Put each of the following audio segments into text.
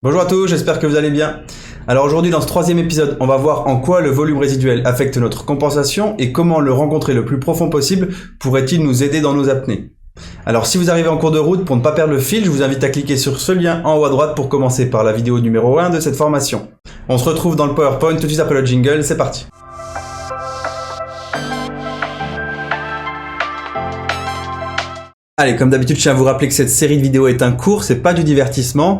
Bonjour à tous, j'espère que vous allez bien. Alors aujourd'hui dans ce troisième épisode, on va voir en quoi le volume résiduel affecte notre compensation et comment le rencontrer le plus profond possible pourrait-il nous aider dans nos apnées. Alors si vous arrivez en cours de route, pour ne pas perdre le fil, je vous invite à cliquer sur ce lien en haut à droite pour commencer par la vidéo numéro 1 de cette formation. On se retrouve dans le PowerPoint tout de suite après le jingle, c'est parti. Allez, comme d'habitude, je tiens à vous rappeler que cette série de vidéos est un cours, c'est pas du divertissement.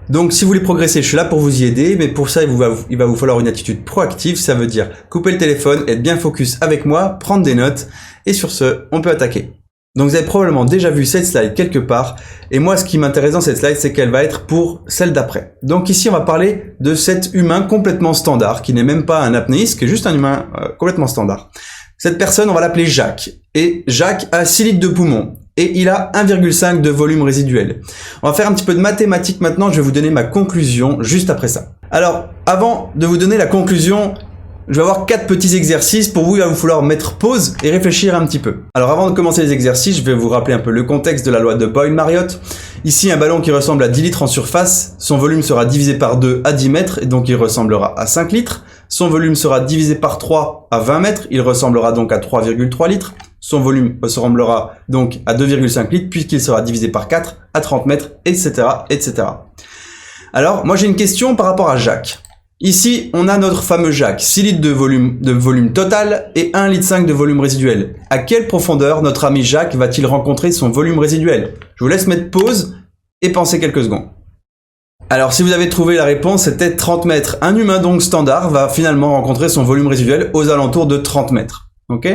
Donc si vous voulez progresser, je suis là pour vous y aider, mais pour ça, il va vous falloir une attitude proactive, ça veut dire couper le téléphone, être bien focus avec moi, prendre des notes, et sur ce, on peut attaquer. Donc vous avez probablement déjà vu cette slide quelque part, et moi ce qui m'intéresse dans cette slide, c'est qu'elle va être pour celle d'après. Donc ici, on va parler de cet humain complètement standard, qui n'est même pas un apnéiste, qui est juste un humain complètement standard. Cette personne, on va l'appeler Jacques, et Jacques a 6 litres de poumons. Et il a 1,5 de volume résiduel. On va faire un petit peu de mathématiques maintenant, je vais vous donner ma conclusion juste après ça. Alors, avant de vous donner la conclusion, je vais avoir 4 petits exercices. Pour vous, il va vous falloir mettre pause et réfléchir un petit peu. Alors avant de commencer les exercices, je vais vous rappeler un peu le contexte de la loi de Boyle-Mariotte. Ici, un ballon qui ressemble à 10 litres en surface, son volume sera divisé par 2 à 10 mètres, et donc il ressemblera à 5 litres. Son volume sera divisé par 3 à 20 mètres, il ressemblera donc à 3,3 litres. Son volume ressemblera donc à 2,5 litres puisqu'il sera divisé par 4 à 30 mètres, etc., etc. Alors, moi j'ai une question par rapport à Jacques. Ici, on a notre fameux Jacques, 6 litres de volume total et 1,5 litre de volume résiduel. À quelle profondeur notre ami Jacques va-t-il rencontrer son volume résiduel? Je vous laisse mettre pause et penser quelques secondes. Alors, si vous avez trouvé la réponse, c'était 30 mètres. Un humain donc standard va finalement rencontrer son volume résiduel aux alentours de 30 mètres. Ok?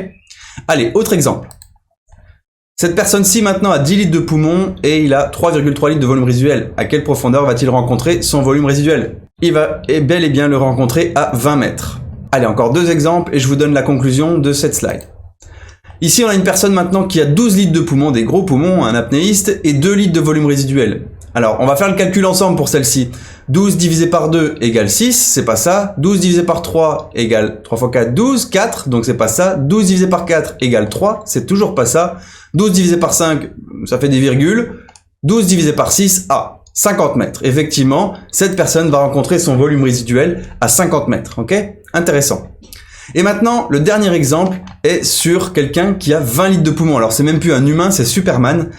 Allez, autre exemple. Cette personne-ci maintenant a 10 litres de poumons et il a 3,3 litres de volume résiduel. À quelle profondeur va-t-il rencontrer son volume résiduel? Il va bel et bien le rencontrer à 20 mètres. Allez, encore 2 exemples et je vous donne la conclusion de cette slide. Ici, on a une personne maintenant qui a 12 litres de poumons, des gros poumons, un apnéiste, et 2 litres de volume résiduel. Alors, on va faire le calcul ensemble pour celle-ci. 12 divisé par 2 égale 6, c'est pas ça. 12 divisé par 3 égale 3 fois 4, 12, 4, donc c'est pas ça. 12 divisé par 4 égale 3, c'est toujours pas ça. 12 divisé par 5, ça fait des virgules. 12 divisé par 6, 50 mètres. Effectivement, cette personne va rencontrer son volume résiduel à 50 mètres, ok? Intéressant. Et maintenant, le dernier exemple est sur quelqu'un qui a 20 litres de poumons. Alors, c'est même plus un humain, c'est Superman.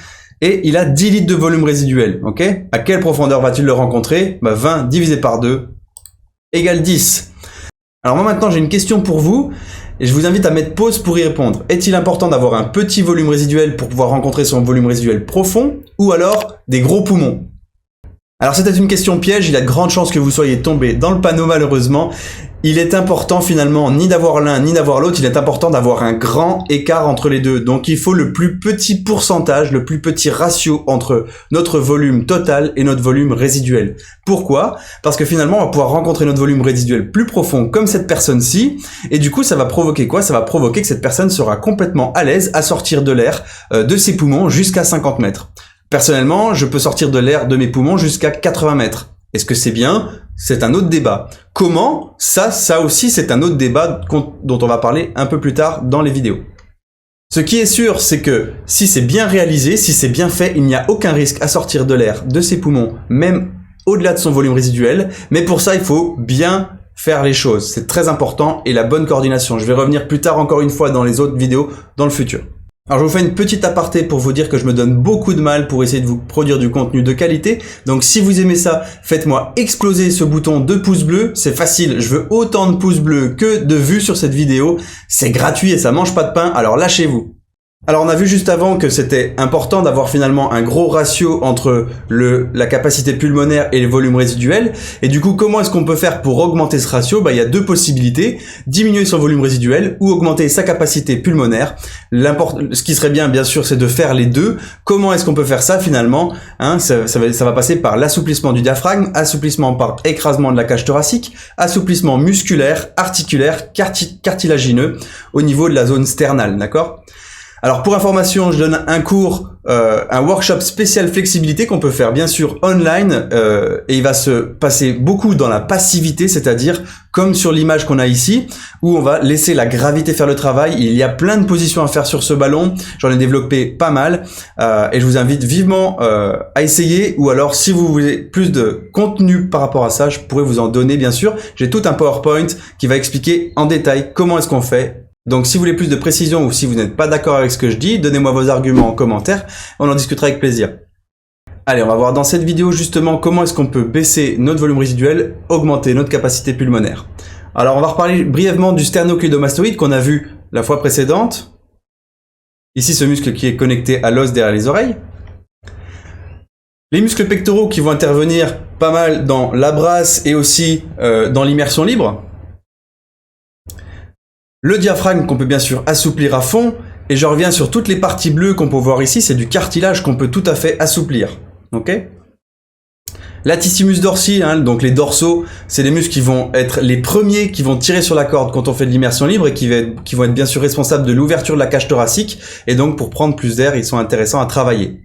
Et il a 10 litres de volume résiduel, ok? À quelle profondeur va-t-il le rencontrer? 20 divisé par 2 égale 10. Alors moi maintenant j'ai une question pour vous, et je vous invite à mettre pause pour y répondre. Est-il important d'avoir un petit volume résiduel pour pouvoir rencontrer son volume résiduel profond, ou alors des gros poumons? Alors c'était une question piège, il y a de grandes chances que vous soyez tombé dans le panneau malheureusement. Il est important finalement ni d'avoir l'un ni d'avoir l'autre, il est important d'avoir un grand écart entre les deux. Donc il faut le plus petit pourcentage, le plus petit ratio entre notre volume total et notre volume résiduel. Pourquoi? Parce que finalement on va pouvoir rencontrer notre volume résiduel plus profond comme cette personne-ci, et du coup ça va provoquer quoi? Ça va provoquer que cette personne sera complètement à l'aise à sortir de l'air de ses poumons jusqu'à 50 mètres. Personnellement, je peux sortir de l'air de mes poumons jusqu'à 80 mètres. Est-ce que c'est bien? C'est un autre débat. Comment? Ça aussi, c'est un autre débat dont on va parler un peu plus tard dans les vidéos. Ce qui est sûr, c'est que si c'est bien réalisé, si c'est bien fait, il n'y a aucun risque à sortir de l'air de ses poumons, même au-delà de son volume résiduel. Mais pour ça, il faut bien faire les choses. C'est très important et la bonne coordination. Je vais revenir plus tard encore une fois dans les autres vidéos dans le futur. Alors je vous fais une petite aparté pour vous dire que je me donne beaucoup de mal pour essayer de vous produire du contenu de qualité. Donc si vous aimez ça, faites-moi exploser ce bouton de pouce bleu. C'est facile, je veux autant de pouces bleus que de vues sur cette vidéo. C'est gratuit et ça mange pas de pain, alors lâchez-vous. Alors on a vu juste avant que c'était important d'avoir finalement un gros ratio entre la capacité pulmonaire et le volume résiduel. Et du coup, comment est-ce qu'on peut faire pour augmenter ce ratio? Il y a 2 possibilités. Diminuer son volume résiduel ou augmenter sa capacité pulmonaire. Ce qui serait bien sûr, c'est de faire les deux. Comment est-ce qu'on peut faire ça finalement? Ça va passer par l'assouplissement du diaphragme, assouplissement par écrasement de la cage thoracique, assouplissement musculaire, articulaire, cartilagineux au niveau de la zone sternale, d'accord? Alors pour information, je donne un cours, un workshop spécial flexibilité qu'on peut faire bien sûr online et il va se passer beaucoup dans la passivité, c'est-à-dire comme sur l'image qu'on a ici, où on va laisser la gravité faire le travail. Il y a plein de positions à faire sur ce ballon, j'en ai développé pas mal et je vous invite vivement à essayer, ou alors si vous voulez plus de contenu par rapport à ça, je pourrais vous en donner bien sûr. J'ai tout un PowerPoint qui va expliquer en détail comment est-ce qu'on fait. Donc si vous voulez plus de précision ou si vous n'êtes pas d'accord avec ce que je dis, donnez-moi vos arguments en commentaire, on en discutera avec plaisir. Allez, on va voir dans cette vidéo justement comment est-ce qu'on peut baisser notre volume résiduel, augmenter notre capacité pulmonaire. Alors on va reparler brièvement du sternocléidomastoïde qu'on a vu la fois précédente. Ici ce muscle qui est connecté à l'os derrière les oreilles. Les muscles pectoraux qui vont intervenir pas mal dans la brasse et aussi dans l'immersion libre. Le diaphragme qu'on peut bien sûr assouplir à fond, et je reviens sur toutes les parties bleues qu'on peut voir ici, c'est du cartilage qu'on peut tout à fait assouplir. Ok ? Latissimus dorsi, donc les dorsaux, c'est les muscles qui vont être les premiers qui vont tirer sur la corde quand on fait de l'immersion libre et qui vont être bien sûr responsables de l'ouverture de la cage thoracique, et donc pour prendre plus d'air, ils sont intéressants à travailler.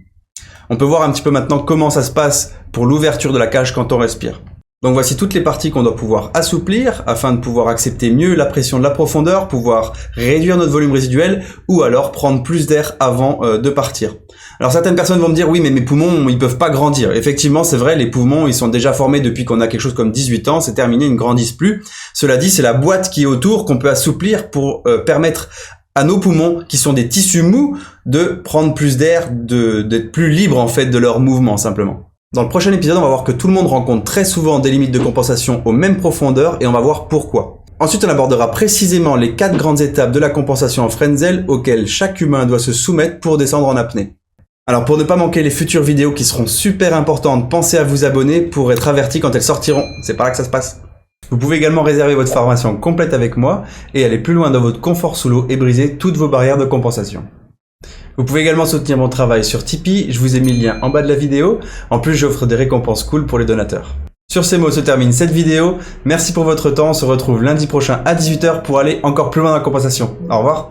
On peut voir un petit peu maintenant comment ça se passe pour l'ouverture de la cage quand on respire. Donc voici toutes les parties qu'on doit pouvoir assouplir afin de pouvoir accepter mieux la pression de la profondeur, pouvoir réduire notre volume résiduel ou alors prendre plus d'air avant de partir. Alors certaines personnes vont me dire oui mais mes poumons ils peuvent pas grandir. Effectivement c'est vrai, les poumons ils sont déjà formés depuis qu'on a quelque chose comme 18 ans, c'est terminé, ils ne grandissent plus. Cela dit c'est la boîte qui est autour qu'on peut assouplir pour permettre à nos poumons qui sont des tissus mous de prendre plus d'air, d'être plus libres en fait de leur mouvement simplement. Dans le prochain épisode, on va voir que tout le monde rencontre très souvent des limites de compensation aux mêmes profondeurs et on va voir pourquoi. Ensuite, on abordera précisément les 4 grandes étapes de la compensation en Frenzel auxquelles chaque humain doit se soumettre pour descendre en apnée. Alors pour ne pas manquer les futures vidéos qui seront super importantes, pensez à vous abonner pour être averti quand elles sortiront. C'est par là que ça se passe. Vous pouvez également réserver votre formation complète avec moi et aller plus loin dans votre confort sous l'eau et briser toutes vos barrières de compensation. Vous pouvez également soutenir mon travail sur Tipeee, je vous ai mis le lien en bas de la vidéo. En plus, j'offre des récompenses cool pour les donateurs. Sur ces mots se termine cette vidéo. Merci pour votre temps, on se retrouve lundi prochain à 18 h pour aller encore plus loin dans la compensation. Au revoir.